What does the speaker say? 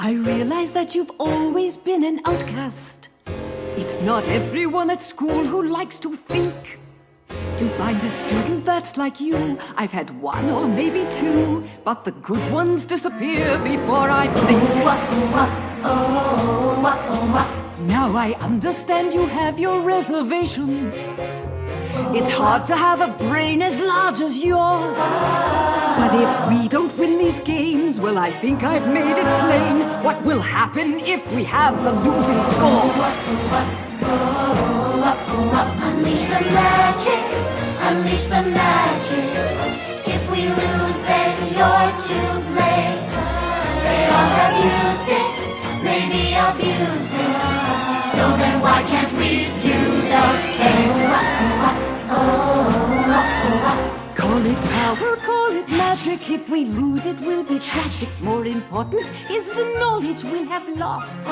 I realize that you've always been an outcast. It's not everyone at school who likes to think. To find a student that's like you, I've had one or maybe two, but the good ones disappear before I blink. Now I understand you have your reservations. It's hard to have a brain as large as yours. But if we don't win these games, well, I think I've made it plain what will happen if we have the losing score. Unleash the magic, unleash the magic. If we lose, then you're to blame. They all have used it, maybe abused it. So then why can't we do the same? Call it power, call it magic. If we lose, it will be tragic. More important is the knowledge we have lost.